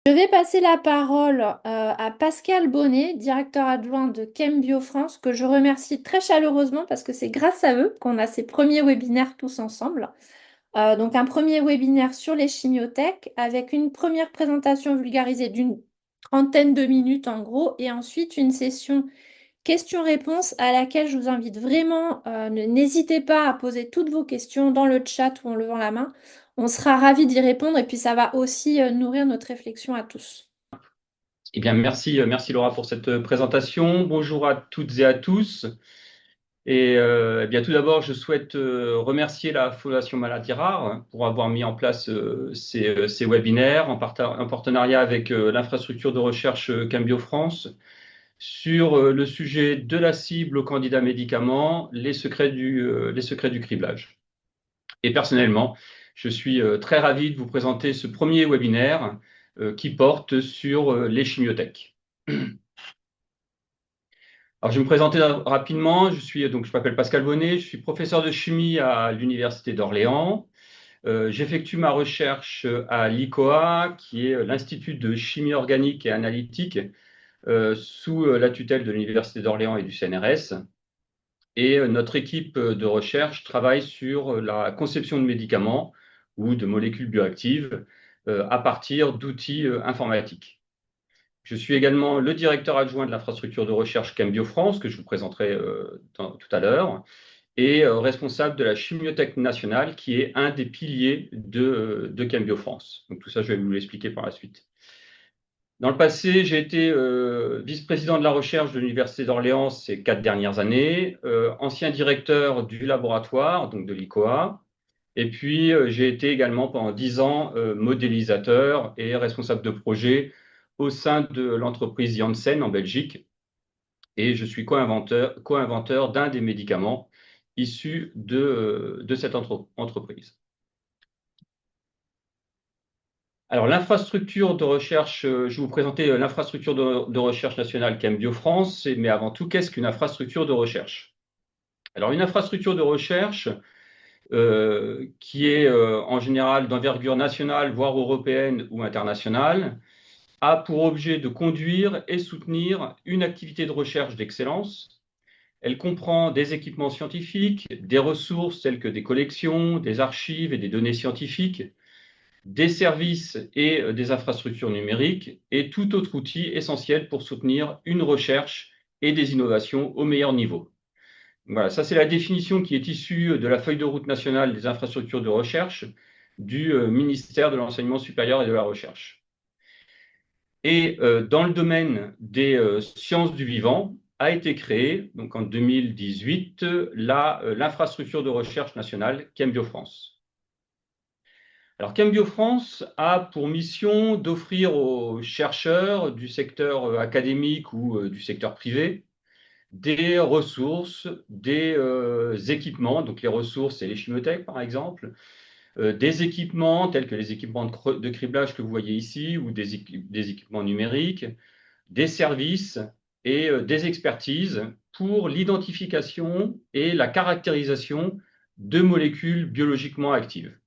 Je vais passer la parole à Pascal Bonnet, directeur adjoint de Chembio France, que je remercie très chaleureusement parce que c'est grâce à eux qu'on a ces premiers webinaires tous ensemble. Donc un premier webinaire sur les chimiothèques avec une première présentation vulgarisée d'une trentaine de minutes en gros et ensuite une session questions-réponses à laquelle je vous invite vraiment, n'hésitez pas à poser toutes vos questions dans le chat ou en levant la main. On sera ravis d'y répondre et puis ça va aussi nourrir notre réflexion à tous. Eh bien, merci Laura pour cette présentation. Bonjour à toutes et à tous. Eh bien, tout d'abord, je souhaite remercier la Fondation Maladies Rares pour avoir mis en place ces webinaires en partenariat avec l'infrastructure de recherche Cambio France sur le sujet de la cible au candidat médicament, les secrets du criblage. Et personnellement, je suis très ravi de vous présenter ce premier webinaire qui porte sur les chimiothèques. Alors, je vais me présenter rapidement. Je m'appelle Pascal Bonnet, je suis professeur de chimie à l'Université d'Orléans. J'effectue ma recherche à l'ICOA, qui est l'Institut de chimie organique et analytique, sous la tutelle de l'Université d'Orléans et du CNRS. Et notre équipe de recherche travaille sur la conception de médicaments ou de molécules bioactives à partir d'outils informatiques. Je suis également le directeur adjoint de l'infrastructure de recherche Cambio France, que je vous présenterai tout à l'heure, et responsable de la Chimiothèque nationale, qui est un des piliers de Cambio France. Donc tout ça, je vais vous l'expliquer par la suite. Dans le passé, j'ai été vice-président de la recherche de l'Université d'Orléans ces 4 dernières années, ancien directeur du laboratoire, donc de l'ICOA, et puis j'ai été également pendant 10 ans modélisateur et responsable de projet au sein de l'entreprise Janssen en Belgique, et je suis co-inventeur d'un des médicaments issus de cette entreprise. Alors, l'infrastructure de recherche, je vais vous présenter l'infrastructure de recherche nationale Cambio France, mais avant tout, qu'est-ce qu'une infrastructure de recherche? Alors, une infrastructure de recherche qui est en général d'envergure nationale, voire européenne ou internationale, a pour objet de conduire et soutenir une activité de recherche d'excellence. Elle comprend des équipements scientifiques, des ressources telles que des collections, des archives et des données scientifiques, des services et des infrastructures numériques et tout autre outil essentiel pour soutenir une recherche et des innovations au meilleur niveau. Voilà, ça c'est la définition qui est issue de la feuille de route nationale des infrastructures de recherche du ministère de l'Enseignement supérieur et de la Recherche. Et dans le domaine des sciences du vivant, a été créée, donc en 2018, l'infrastructure de recherche nationale Cambio France. Alors, Cambio France a pour mission d'offrir aux chercheurs du secteur académique ou du secteur privé des ressources, des équipements, donc les ressources et les chimiothèques par exemple, des équipements tels que les équipements de criblage que vous voyez ici ou des équipements numériques, des services et des expertises pour l'identification et la caractérisation de molécules biologiquement actives.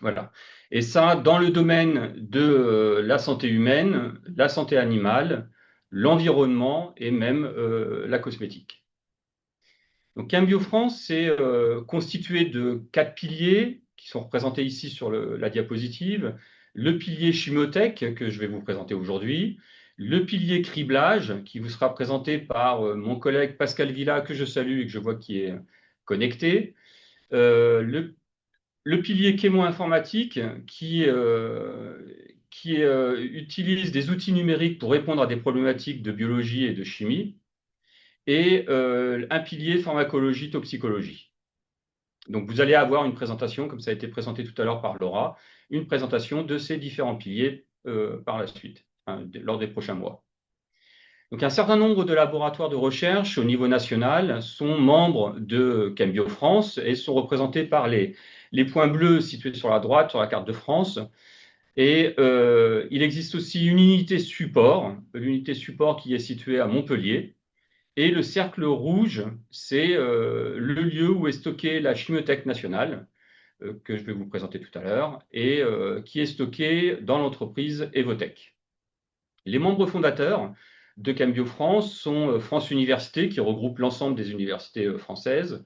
Voilà. Et ça, dans le domaine de la santé humaine, la santé animale, l'environnement et même la cosmétique. Donc, Cambio France, c'est constitué de 4 piliers qui sont représentés ici sur la diapositive. Le pilier chimiothèque que je vais vous présenter aujourd'hui, le pilier criblage qui vous sera présenté par mon collègue Pascal Villa, que je salue et que je vois qui est connecté, le pilier chémo-informatique qui utilise des outils numériques pour répondre à des problématiques de biologie et de chimie, et un pilier pharmacologie-toxicologie. Donc vous allez avoir une présentation, comme ça a été présenté tout à l'heure par Laura, une présentation de ces différents piliers par la suite, hein, lors des prochains mois. Donc un certain nombre de laboratoires de recherche au niveau national sont membres de Cambio France et sont représentés par les points bleus situés sur la droite sur la carte de France. Et il existe aussi une unité support, l'unité support qui est située à Montpellier. Et le cercle rouge, c'est le lieu où est stockée la Chimiothèque nationale, que je vais vous présenter tout à l'heure, et qui est stocké dans l'entreprise Evotech. Les membres fondateurs de Cambio France sont France Université, qui regroupe l'ensemble des universités françaises,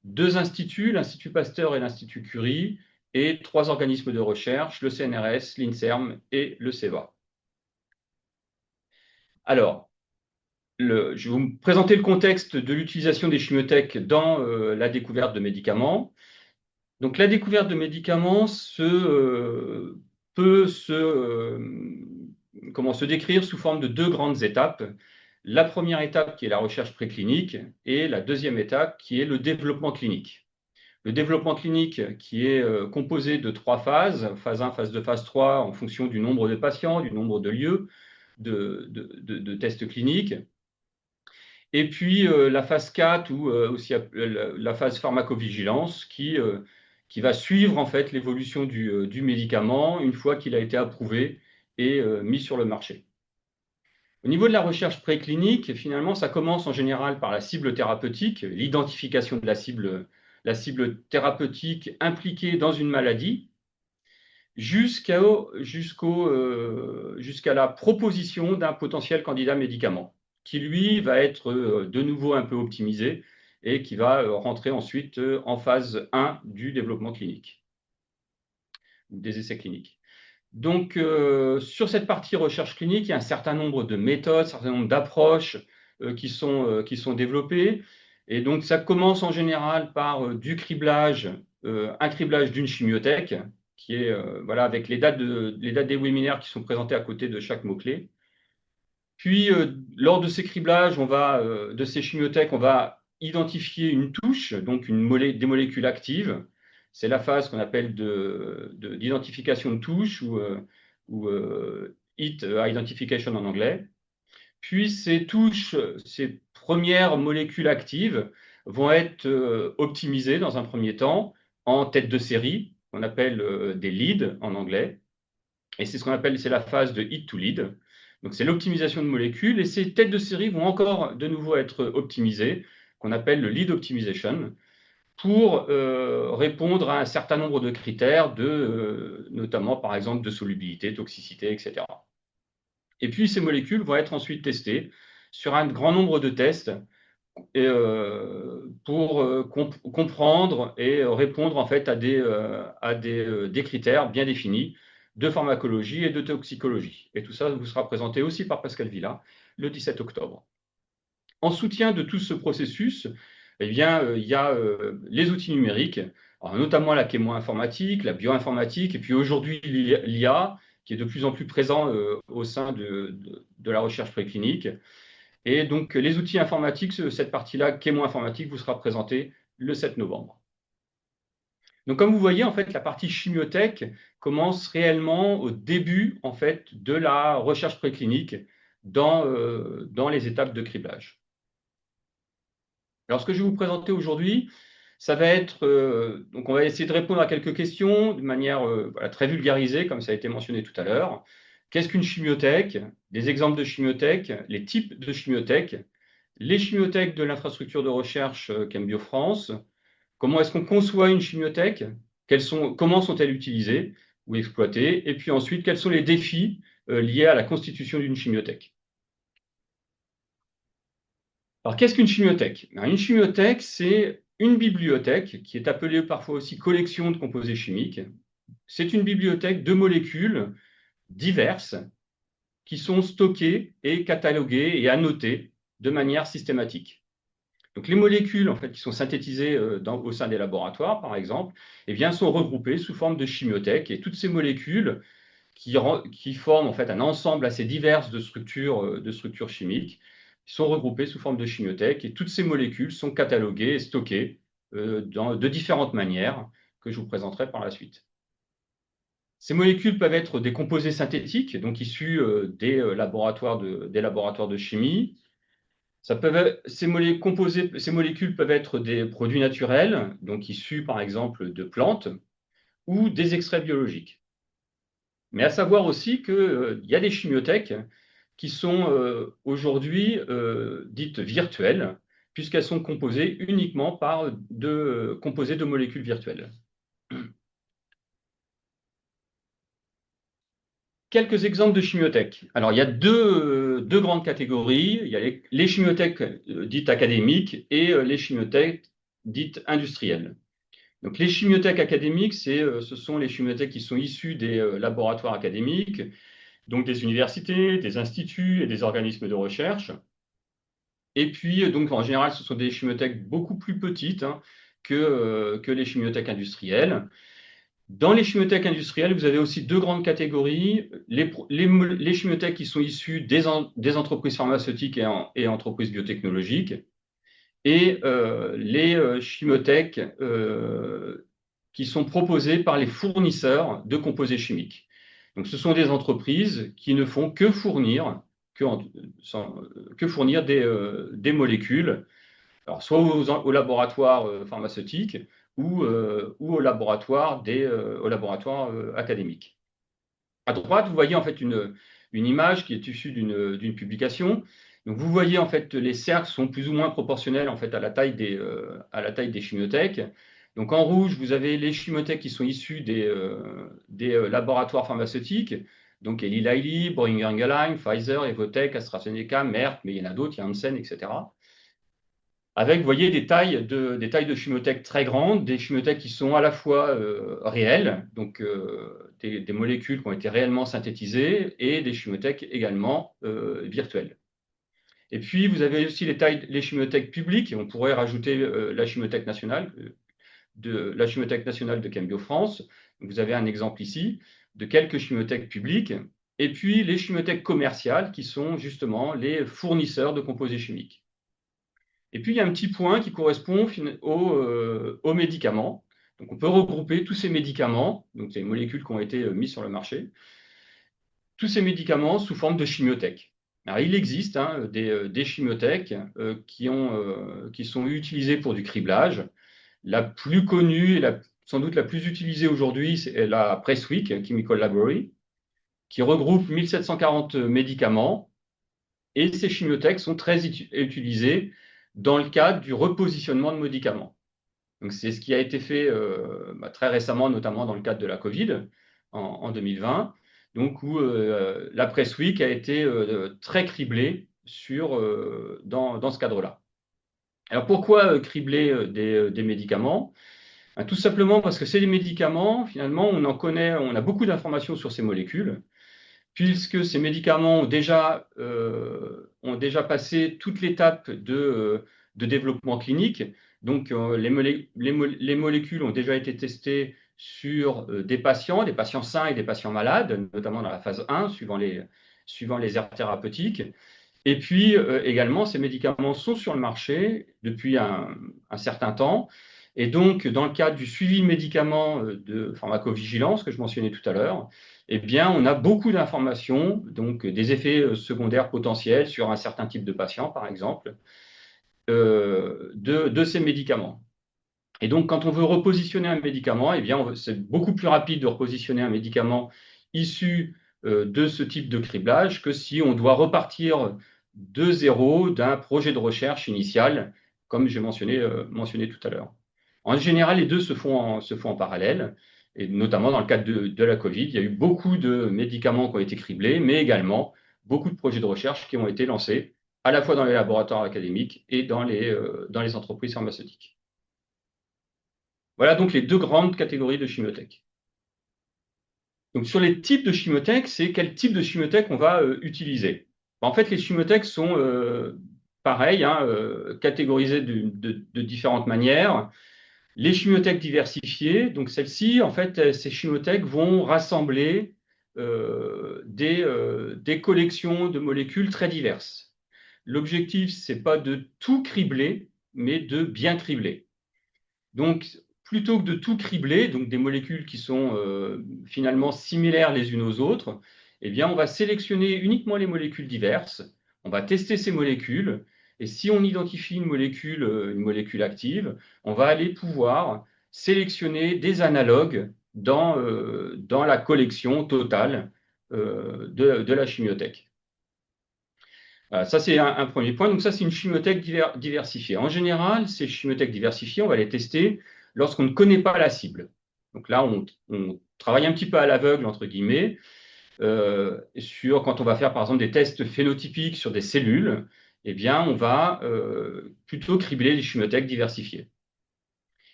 deux instituts, l'Institut Pasteur et l'Institut Curie, et trois organismes de recherche, le CNRS, l'INSERM et le CEVA. Alors, je vais vous présenter le contexte de l'utilisation des chimiothèques dans la découverte de médicaments. Donc, la découverte de médicaments peut se décrire sous forme de deux grandes étapes. La première étape qui est la recherche préclinique et la deuxième étape qui est le développement clinique. Le développement clinique qui est composé de trois phases, phase 1, phase 2, phase 3, en fonction du nombre de patients, du nombre de lieux de tests cliniques. Et puis la phase 4 ou aussi la phase pharmacovigilance qui va suivre en fait l'évolution du médicament une fois qu'il a été approuvé et mis sur le marché. Au niveau de la recherche préclinique, finalement, ça commence en général par la cible thérapeutique, l'identification de la cible thérapeutique impliquée dans une maladie, jusqu'à la proposition d'un potentiel candidat médicament, qui lui va être de nouveau un peu optimisé et qui va rentrer ensuite en phase 1 du développement clinique, des essais cliniques. Donc, sur cette partie recherche clinique, il y a un certain nombre de méthodes, un certain nombre d'approches qui sont développées. Et donc, ça commence en général par du criblage, un criblage d'une chimiothèque, qui est voilà, avec les dates des webinaires qui sont présentées à côté de chaque mot-clé. Puis, lors de ces criblages, de ces chimiothèques, on va identifier une touche, donc des molécules actives. C'est la phase qu'on appelle d'identification de touche ou hit identification en anglais. Puis ces touches, ces premières molécules actives vont être optimisées dans un premier temps en tête de série, qu'on appelle des leads en anglais. Et c'est c'est la phase de hit to lead. Donc c'est l'optimisation de molécules et ces têtes de série vont encore de nouveau être optimisées, qu'on appelle le lead optimization, pour répondre à un certain nombre de critères, notamment par exemple de solubilité, toxicité, etc. Et puis ces molécules vont être ensuite testées sur un grand nombre de tests pour comprendre et répondre en fait à des critères bien définis de pharmacologie et de toxicologie. Et tout ça vous sera présenté aussi par Pascal Villa le 17 octobre. En soutien de tout ce processus, eh bien, il y a les outils numériques, alors notamment la chémo-informatique, la bioinformatique, et puis aujourd'hui l'IA, qui est de plus en plus présent au sein de la recherche préclinique. Et donc, les outils informatiques, cette partie-là, chémo-informatique, vous sera présentée le 7 novembre. Donc, comme vous voyez, en fait, la partie chimiothèque commence réellement au début, en fait, de la recherche préclinique dans les étapes de criblage. Alors, ce que je vais vous présenter aujourd'hui, ça va être, donc on va essayer de répondre à quelques questions de manière voilà, très vulgarisée, comme ça a été mentionné tout à l'heure. Qu'est-ce qu'une chimiothèque? Des exemples de chimiothèques, les types de chimiothèques, les chimiothèques de l'infrastructure de recherche Cambio France, comment est-ce qu'on conçoit une chimiothèque, comment sont-elles utilisées ou exploitées, et puis ensuite, quels sont les défis liés à la constitution d'une chimiothèque. Alors, qu'est-ce qu'une chimiothèque? Une chimiothèque, c'est une bibliothèque qui est appelée parfois aussi collection de composés chimiques. C'est une bibliothèque de molécules diverses qui sont stockées et cataloguées et annotées de manière systématique. Donc, les molécules en fait, qui sont synthétisées au sein des laboratoires, par exemple, eh bien, sont regroupées sous forme de chimiothèques. Et toutes ces molécules qui forment en fait, un ensemble assez divers de structures chimiques sont regroupées sous forme de chimiothèques. Et toutes ces molécules sont cataloguées et stockées de différentes manières que je vous présenterai par la suite. Ces molécules peuvent être des composés synthétiques, donc issus des laboratoires de chimie. Ces molécules peuvent être des produits naturels, donc issus par exemple de plantes, ou des extraits biologiques. Mais à savoir aussi qu'il y a des chimiothèques qui sont aujourd'hui dites virtuelles, puisqu'elles sont composées uniquement composées de molécules virtuelles. quelques exemples de chimiothèques. Alors, il y a deux grandes catégories. Il y a les chimiothèques dites académiques et les chimiothèques dites industrielles. Donc, les chimiothèques académiques, ce sont les chimiothèques qui sont issues des laboratoires académiques, donc des universités, des instituts et des organismes de recherche. Et puis, donc, en général, ce sont des chimiothèques beaucoup plus petites hein, que les chimiothèques industrielles. Dans les chimiothèques industrielles, vous avez aussi deux grandes catégories. Les chimiothèques qui sont issues des entreprises pharmaceutiques et entreprises biotechnologiques, et les chimiothèques qui sont proposées par les fournisseurs de composés chimiques. Donc, ce sont des entreprises qui ne font que fournir, que fournir des molécules, alors soit aux laboratoires pharmaceutiques ou aux laboratoires académiques. À droite, vous voyez en fait une image qui est issue d'une publication. Donc, vous voyez en fait les cercles sont plus ou moins proportionnels en fait à la taille des chimiothèques. Donc, en rouge, vous avez les chimiothèques qui sont issues des laboratoires pharmaceutiques. Donc, Eli Lilly, Boehringer Ingelheim, Pfizer, Evotec, AstraZeneca, Merck, mais il y en a d'autres, il y a Janssen, etc. Avec, vous voyez, des tailles de chimiothèques très grandes, des chimiothèques qui sont à la fois réelles, donc des molécules qui ont été réellement synthétisées, et des chimiothèques également virtuelles. Et puis, vous avez aussi les chimiothèques publiques, et on pourrait rajouter la Chimiothèque nationale de Chembio France. Donc, vous avez un exemple ici de quelques chimiothèques publiques, et puis les chimiothèques commerciales, qui sont justement les fournisseurs de composés chimiques. Et puis, il y a un petit point qui correspond aux médicaments. Donc, on peut regrouper tous ces médicaments, donc ces molécules qui ont été mises sur le marché, tous ces médicaments sous forme de chimiothèques. Alors, il existe hein, des chimiothèques qui sont utilisées pour du criblage. La plus connue et sans doute la plus utilisée aujourd'hui, c'est la Presswick Chemical Library, qui regroupe 1740 médicaments. Et ces chimiothèques sont très utilisées dans le cadre du repositionnement de médicaments. Donc, c'est ce qui a été fait très récemment, notamment dans le cadre de la Covid en 2020, donc où la Press Week a été très criblée dans ce cadre-là. Alors, pourquoi cribler des médicaments? Tout simplement parce que c'est des médicaments, finalement, on a beaucoup d'informations sur ces molécules, puisque ces médicaments ont déjà passé toute l'étape de développement clinique. Donc, les molécules ont déjà été testées sur des patients sains et des patients malades, notamment dans la phase 1, suivant les aires thérapeutiques. Et puis, également, ces médicaments sont sur le marché depuis un certain temps. Et donc, dans le cadre du suivi de médicaments de pharmacovigilance que je mentionnais tout à l'heure, eh bien, on a beaucoup d'informations, donc des effets secondaires potentiels sur un certain type de patient, par exemple, de ces médicaments. Et donc, quand on veut repositionner un médicament, eh bien, c'est beaucoup plus rapide de repositionner un médicament issu de ce type de criblage que si on doit repartir de zéro d'un projet de recherche initial, comme j'ai mentionné tout à l'heure. En général, les deux se font en parallèle, et notamment dans le cadre de la Covid, il y a eu beaucoup de médicaments qui ont été criblés, mais également beaucoup de projets de recherche qui ont été lancés, à la fois dans les laboratoires académiques et dans les entreprises pharmaceutiques. Voilà donc les deux grandes catégories de chimiothèques. Donc sur les types de chimiothèques, c'est quel type de chimiothèque on va utiliser. En fait, les chimiothèques sont pareilles, hein, catégorisées de différentes manières. Les chimiothèques diversifiées, donc celles-ci, en fait, ces chimiothèques vont rassembler des collections de molécules très diverses. L'objectif, c'est pas de tout cribler, mais de bien cribler. Donc, plutôt que de tout cribler, donc des molécules qui sont finalement similaires les unes aux autres, eh bien, on va sélectionner uniquement les molécules diverses, on va tester ces molécules, et si on identifie une molécule active, on va aller pouvoir sélectionner des analogues dans la collection totale de la chimiothèque. Voilà, ça, c'est un premier point. Donc ça, c'est une chimiothèque diversifiée. En général, ces chimiothèques diversifiées, on va les tester lorsqu'on ne connaît pas la cible. Donc là, on travaille un petit peu à l'aveugle, entre guillemets. quand on va faire par exemple des tests phénotypiques sur des cellules, eh bien, on va plutôt cribler les chimiothèques diversifiées.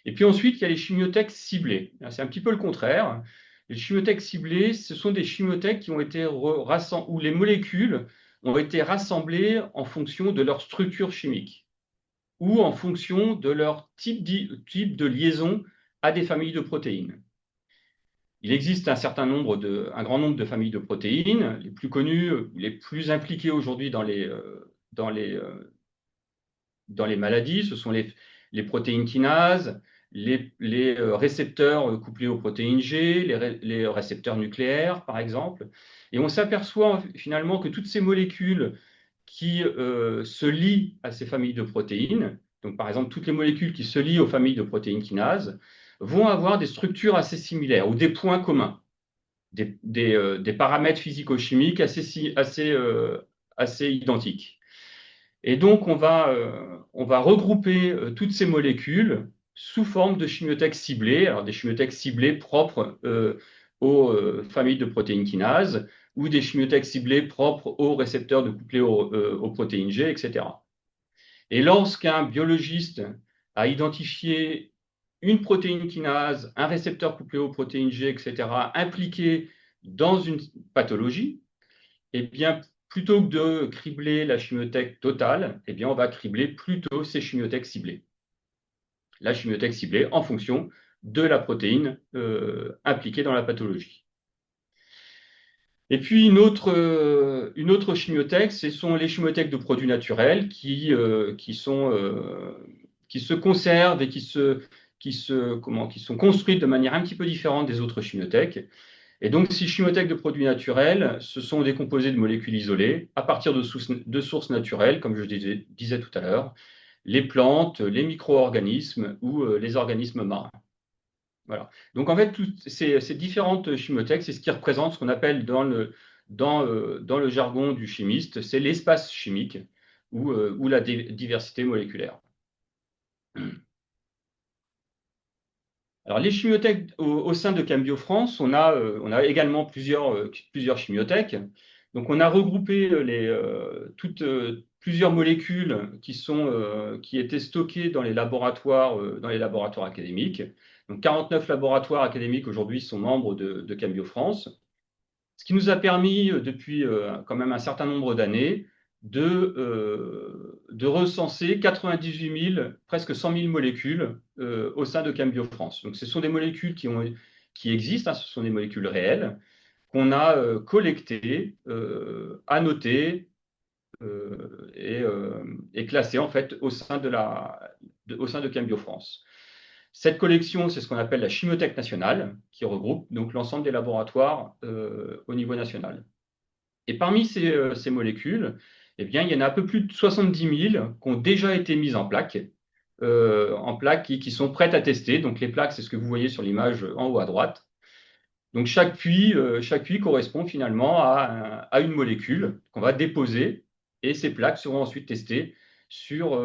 Et puis ensuite, il y a les chimiothèques ciblées. C'est un petit peu le contraire. Les chimiothèques ciblées, ce sont des chimiothèques qui ont été où les molécules ont été rassemblées en fonction de leur structure chimique ou en fonction de leur type de liaison à des familles de protéines. Il existe un grand nombre de familles de protéines. Les plus connues, les plus impliquées aujourd'hui dans les, dans les maladies, ce sont les protéines kinases, les récepteurs couplés aux protéines G, les récepteurs nucléaires, par exemple. Et on s'aperçoit finalement que toutes ces molécules qui se lient à ces familles de protéines, donc par exemple toutes les molécules qui se lient aux familles de protéines kinases, vont avoir des structures assez similaires ou des points communs, des paramètres physico-chimiques assez identiques. Et donc, on va regrouper toutes ces molécules sous forme de chimiothèques ciblées, alors des chimiothèques ciblées propres aux familles de protéines kinases ou des chimiothèques ciblées propres aux récepteurs de couplés aux protéines G, etc. Et lorsqu'un biologiste a identifié une protéine kinase, un récepteur couplé aux protéines G, etc., impliqués dans une pathologie, eh bien, plutôt que de cribler la chimiothèque totale, eh bien, on va cribler plutôt ces chimiothèques ciblées. La chimiothèque ciblée en fonction de la protéine impliquée dans la pathologie. Et puis une autre chimiothèque, ce sont les chimiothèques de produits naturels qui se conservent et qui sont construites de manière un petit peu différente des autres chimiothèques. Et donc, ces chimiothèques de produits naturels, ce sont des composés de molécules isolées à partir de sources naturelles, comme je disais tout à l'heure, les plantes, les micro-organismes ou les organismes marins. Voilà. Donc, en fait, toutes ces différentes chimiothèques, c'est ce qui représente ce qu'on appelle dans le jargon du chimiste, c'est l'espace chimique ou la diversité moléculaire. Alors, les chimiothèques au sein de Cambio France, on a également plusieurs chimiothèques. Donc, on a regroupé plusieurs molécules qui étaient stockées dans les laboratoires académiques. Donc, 49 laboratoires académiques aujourd'hui sont membres de Cambio France, ce qui nous a permis, depuis quand même un certain nombre d'années, de recenser 98 000, presque 100 000 molécules au sein de Cambio France. Donc, ce sont des molécules qui existent, hein, ce sont des molécules réelles, qu'on a collectées, annotées et classées en fait au sein de Cambio France. Cette collection, c'est ce qu'on appelle la chimiothèque nationale, qui regroupe donc l'ensemble des laboratoires au niveau national. Et parmi ces molécules, eh bien, il y en a un peu plus de 70 000 qui ont déjà été mises en plaques qui sont prêtes à tester. Donc les plaques, c'est ce que vous voyez sur l'image en haut à droite. Donc chaque puits correspond finalement à une molécule qu'on va déposer et ces plaques seront ensuite testées sur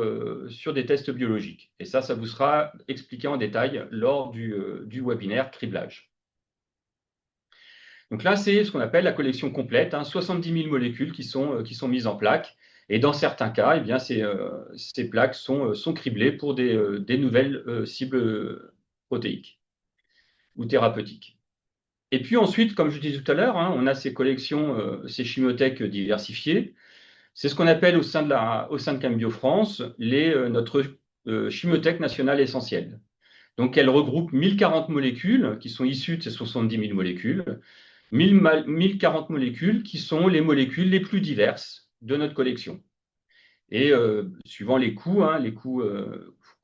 des tests biologiques. Et ça vous sera expliqué en détail lors du webinaire criblage. Donc là, c'est ce qu'on appelle la collection complète, hein, 70 000 molécules qui sont mises en plaques. Et dans certains cas, eh bien, ces plaques sont criblées pour des nouvelles cibles protéiques ou thérapeutiques. Et puis ensuite, comme je disais tout à l'heure, hein, on a ces collections, ces chimiothèques diversifiées. C'est ce qu'on appelle au sein de Cambio France notre chimiothèque nationale essentielle. Donc elle regroupe 1040 molécules qui sont issues de ces 70 000 molécules, 1040 molécules qui sont les molécules les plus diverses de notre collection. Et suivant les coûts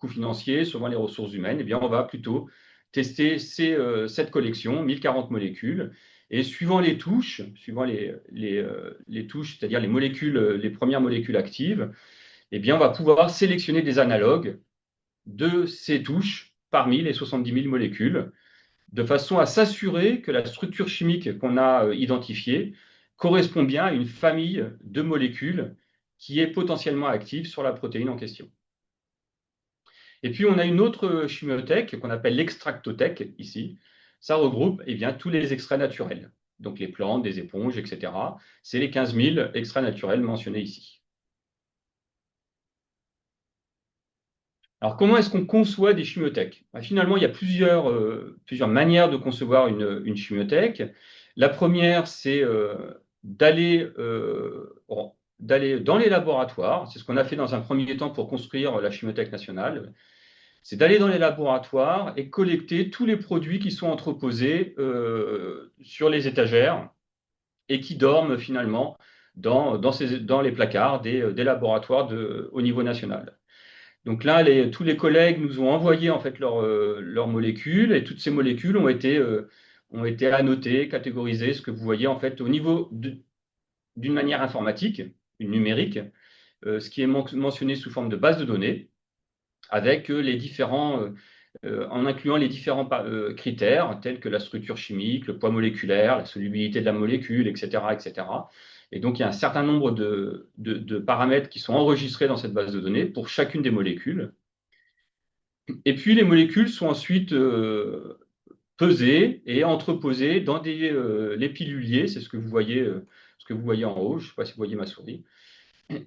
financiers, suivant les ressources humaines, eh bien, on va plutôt tester cette collection, 1040 molécules. Et suivant les touches, les touches, c'est-à-dire les premières molécules actives, eh bien, on va pouvoir sélectionner des analogues de ces touches parmi les 70 000 molécules, de façon à s'assurer que la structure chimique qu'on a identifiée correspond bien à une famille de molécules qui est potentiellement active sur la protéine en question. Et puis, on a une autre chimiothèque qu'on appelle l'extractothèque ici. Ça regroupe eh bien, tous les extraits naturels. donc les plantes, des éponges, etc. C'est les 15 000 extraits naturels mentionnés ici. Alors, comment est-ce qu'on conçoit des chimiothèques? Finalement, il y a plusieurs manières de concevoir une chimiothèque. La première, c'est d'aller dans les laboratoires. C'est ce qu'on a fait dans un premier temps pour construire la Chimiothèque nationale. C'est d'aller dans les laboratoires et collecter tous les produits qui sont entreposés sur les étagères et qui dorment finalement dans les placards des laboratoires au niveau national. Donc là, tous les collègues nous ont envoyé en fait leurs molécules et toutes ces molécules ont été annotées, catégorisées, ce que vous voyez en fait au niveau d'une manière informatique, une numérique, ce qui est mentionné sous forme de base de données, avec en incluant les différents critères tels que la structure chimique, le poids moléculaire, la solubilité de la molécule, etc., etc. Et donc, il y a un certain nombre de paramètres qui sont enregistrés dans cette base de données pour chacune des molécules. Et puis, les molécules sont ensuite pesées et entreposées dans les piluliers. C'est ce que vous voyez en haut. Je ne sais pas si vous voyez ma souris.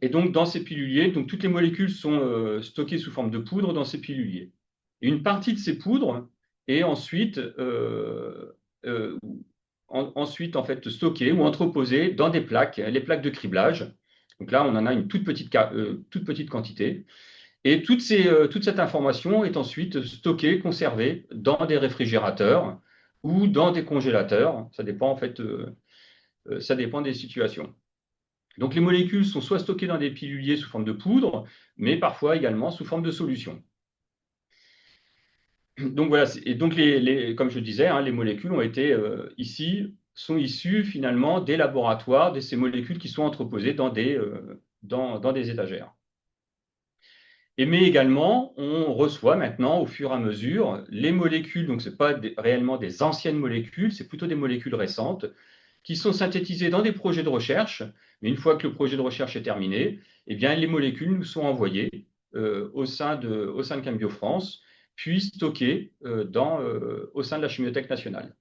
Et donc, dans ces piluliers, donc, toutes les molécules sont stockées sous forme de poudre dans ces piluliers. Et une partie de ces poudres est euh, ensuite en fait, stockée ou entreposée dans des plaques, les plaques de criblage. Donc là, on en a une toute petite quantité. Et toute cette information est ensuite stockée, conservée dans des réfrigérateurs ou dans des congélateurs. Ça dépend en fait, ça dépend des situations. Donc les molécules sont soit stockées dans des piluliers sous forme de poudre, mais parfois également sous forme de solution. Donc voilà, et donc comme je disais, hein, les molécules sont issues finalement des laboratoires, de ces molécules qui sont entreposées dans des étagères. Mais également, on reçoit maintenant, au fur et à mesure, les molécules, donc ce n'est pas réellement des anciennes molécules, c'est plutôt des molécules récentes, qui sont synthétisées dans des projets de recherche. Mais une fois que le projet de recherche est terminé, eh bien, les molécules nous sont envoyées au sein de Cambio France, puis stockées au sein de la Chimiothèque nationale.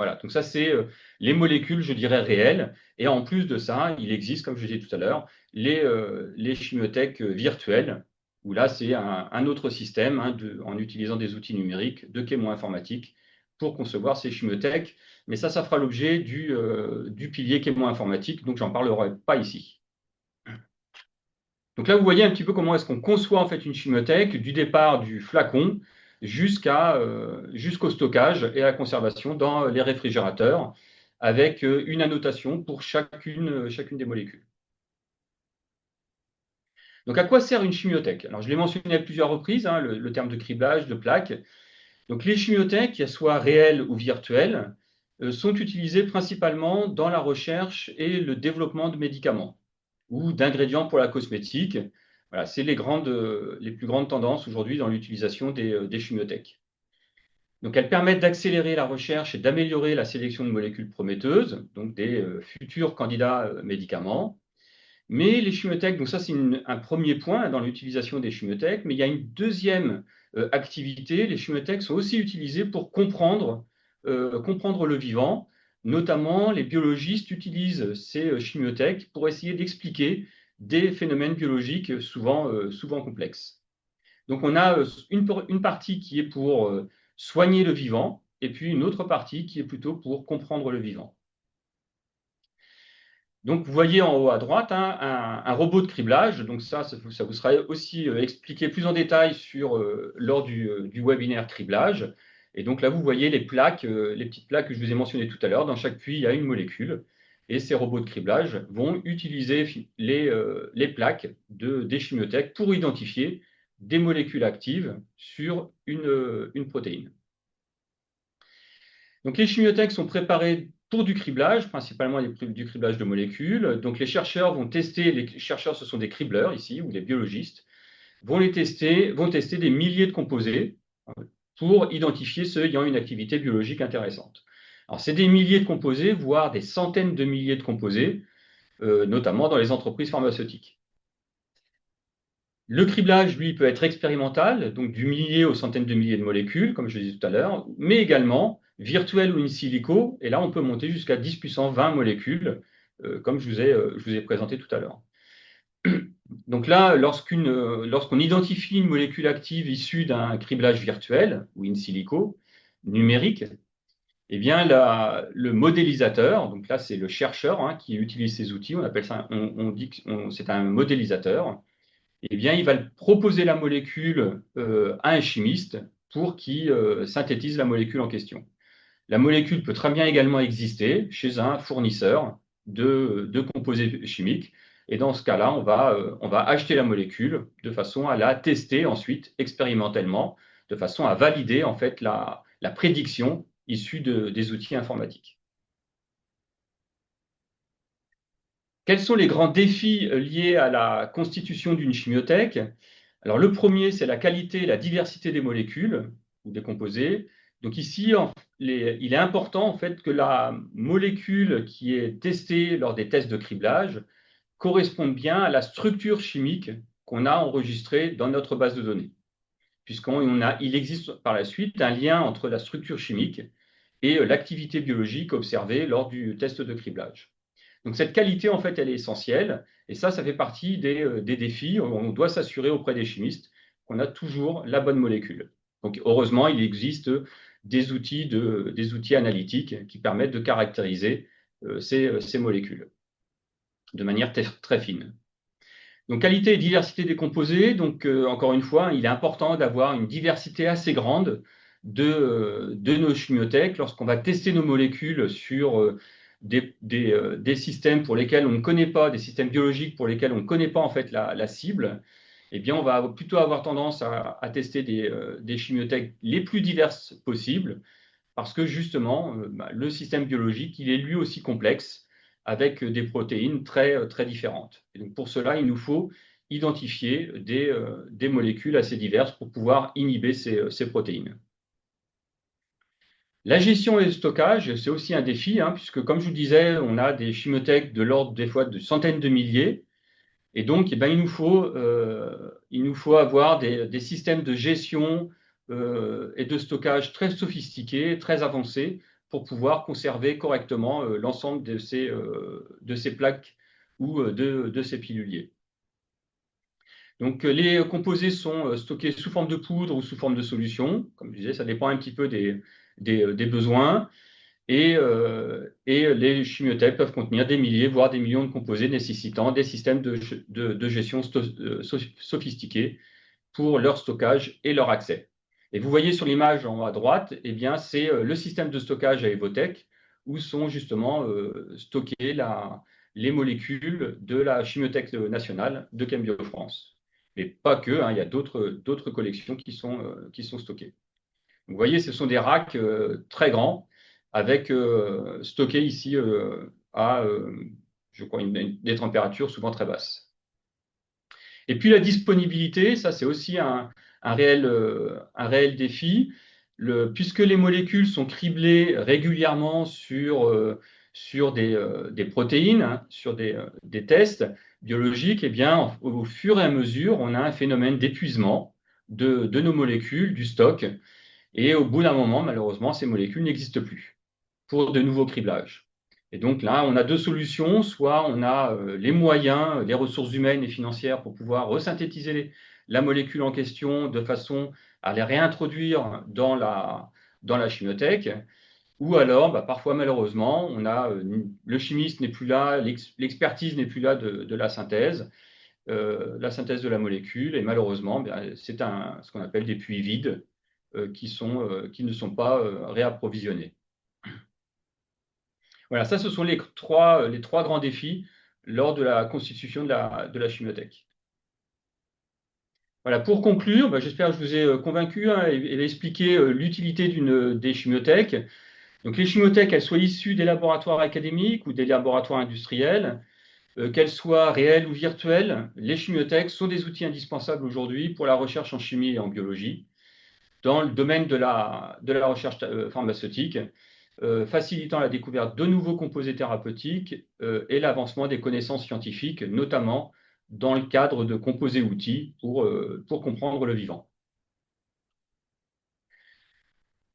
Voilà, donc ça, c'est les molécules, je dirais, réelles. Et en plus de ça, il existe, comme je disais tout à l'heure, les chimiothèques virtuelles, où là, c'est un autre système hein, en utilisant des outils numériques de chémo-informatique pour concevoir ces chimiothèques. Mais ça fera l'objet du pilier chémo-informatique, donc j'en parlerai pas ici. Donc là, vous voyez un petit peu comment est-ce qu'on conçoit en fait une chimiothèque du départ du flacon jusqu'au stockage et à la conservation dans les réfrigérateurs avec une annotation pour chacune des molécules. Donc à quoi sert une chimiothèque? Alors je l'ai mentionné à plusieurs reprises, hein, le terme de criblage, de plaque. Donc les chimiothèques, qu'elles soient réelles ou virtuelles, sont utilisées principalement dans la recherche et le développement de médicaments ou d'ingrédients pour la cosmétique. Voilà, c'est les plus grandes tendances aujourd'hui dans l'utilisation des chimiothèques. Donc, elles permettent d'accélérer la recherche et d'améliorer la sélection de molécules prometteuses, donc des futurs candidats médicaments. Mais les chimiothèques, donc ça c'est un premier point dans l'utilisation des chimiothèques, mais il y a une deuxième activité. Les chimiothèques sont aussi utilisées pour comprendre le vivant. Notamment, les biologistes utilisent ces chimiothèques pour essayer d'expliquer des phénomènes biologiques souvent complexes. Donc, on a une partie qui est pour soigner le vivant, et puis une autre partie qui est plutôt pour comprendre le vivant. Donc, vous voyez en haut à droite hein, un robot de criblage. Donc, ça vous sera aussi expliqué plus en détail lors du webinaire criblage. Et donc là, vous voyez les petites plaques que je vous ai mentionnées tout à l'heure. Dans chaque puits, il y a une molécule. Et ces robots de criblage vont utiliser les plaques des chimiothèques pour identifier des molécules actives sur une protéine. Donc, les chimiothèques sont préparées pour du criblage, principalement du criblage de molécules. Donc, les chercheurs, ce sont des cribleurs ici, ou des biologistes, vont tester des milliers de composés pour identifier ceux ayant une activité biologique intéressante. Alors, c'est des milliers de composés, voire des centaines de milliers de composés, notamment dans les entreprises pharmaceutiques. Le criblage, lui, peut être expérimental, donc du millier aux centaines de milliers de molécules, comme je le disais tout à l'heure, mais également virtuelle ou in silico, et là, on peut monter jusqu'à 10 puissance 20 molécules, comme je vous ai présenté tout à l'heure. Donc là, lorsqu'on identifie une molécule active issue d'un criblage virtuel ou in silico, numérique, eh bien, le modélisateur, donc là, c'est le chercheur hein, qui utilise ces outils, on appelle ça, on dit que c'est un modélisateur, eh bien, il va proposer la molécule à un chimiste pour qu'il synthétise la molécule en question. La molécule peut très bien également exister chez un fournisseur de composés chimiques. Et dans ce cas-là, on va acheter la molécule de façon à la tester ensuite expérimentalement, de façon à valider en fait la prédiction issue des outils informatiques. Quels sont les grands défis liés à la constitution d'une chimiothèque? Alors, le premier, c'est la qualité et la diversité des molécules ou des composés. Donc ici, il est important en fait que la molécule qui est testée lors des tests de criblage corresponde bien à la structure chimique qu'on a enregistrée dans notre base de données, il existe par la suite un lien entre la structure chimique et l'activité biologique observée lors du test de criblage. Donc cette qualité, en fait, elle est essentielle. Et ça fait partie des défis. On doit s'assurer auprès des chimistes qu'on a toujours la bonne molécule. Donc heureusement, il existe des outils analytiques qui permettent de caractériser ces molécules de manière très fine. Donc qualité et diversité des composés. Donc encore une fois, il est important d'avoir une diversité assez grande de nos chimiothèques lorsqu'on va tester nos molécules sur des systèmes pour lesquels on ne connaît pas, des systèmes biologiques pour lesquels on ne connaît pas en fait la cible. Eh bien, on va plutôt avoir tendance à tester des chimiothèques les plus diverses possibles parce que justement, le système biologique, il est lui aussi complexe avec des protéines très différentes. Et donc pour cela, il nous faut identifier des molécules assez diverses pour pouvoir inhiber ces protéines. La gestion et le stockage, c'est aussi un défi, hein, puisque comme je vous disais, on a des chimiothèques de l'ordre des fois de centaines de milliers. Et donc, eh ben, il nous faut avoir des systèmes de gestion et de stockage très sophistiqués, très avancés, pour pouvoir conserver correctement l'ensemble de ces plaques ou de ces piluliers. Donc, les composés sont stockés sous forme de poudre ou sous forme de solution. Comme je disais, ça dépend un petit peu des besoins. Et les chimiothèques peuvent contenir des milliers, voire des millions de composés nécessitant des systèmes de gestion sophistiqués pour leur stockage et leur accès. Et vous voyez sur l'image en haut à droite, eh bien, c'est le système de stockage à Evotec où sont justement stockées les molécules de la Chimiothèque nationale de Chembio France. Mais pas que, hein, il y a d'autres collections qui sont stockées. Vous voyez, ce sont des racks très grands avec stockés ici à, je crois, des températures souvent très basses. Et puis la disponibilité, ça c'est aussi un réel défi, puisque les molécules sont criblées régulièrement sur des protéines, hein, sur des tests biologiques, eh bien, au fur et à mesure, on a un phénomène d'épuisement de nos molécules, du stock, et au bout d'un moment, malheureusement, ces molécules n'existent plus pour de nouveaux criblages. Et donc là, on a deux solutions. Soit on a les moyens, les ressources humaines et financières pour pouvoir resynthétiser la molécule en question de façon à les réintroduire dans la chimiothèque. Ou alors, parfois malheureusement, le chimiste n'est plus là, l'expertise n'est plus là de la synthèse de la molécule. Et malheureusement, c'est ce qu'on appelle des puits vides qui ne sont pas réapprovisionnés. Voilà, ça, ce sont les trois grands défis lors de la constitution de la chimiothèque. Voilà, pour conclure, j'espère que je vous ai convaincu hein, et expliqué l'utilité des chimiothèques. Donc, les chimiothèques, elles soient issues des laboratoires académiques ou des laboratoires industriels, qu'elles soient réelles ou virtuelles, les chimiothèques sont des outils indispensables aujourd'hui pour la recherche en chimie et en biologie, dans le domaine de la recherche pharmaceutique, facilitant la découverte de nouveaux composés thérapeutiques et l'avancement des connaissances scientifiques, notamment dans le cadre de composés-outils pour comprendre le vivant.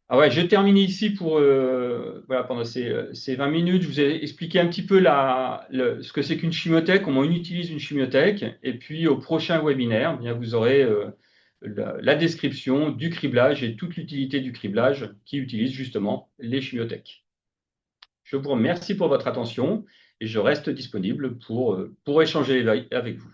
Ah ouais, je termine ici pour voilà, pendant ces 20 minutes. Je vous ai expliqué un petit peu ce que c'est qu'une chimiothèque, comment on utilise une chimiothèque. Et puis au prochain webinaire, eh bien, vous aurez la description du criblage et toute l'utilité du criblage qui utilise justement les chimiothèques. Je vous remercie pour votre attention et je reste disponible pour échanger avec vous.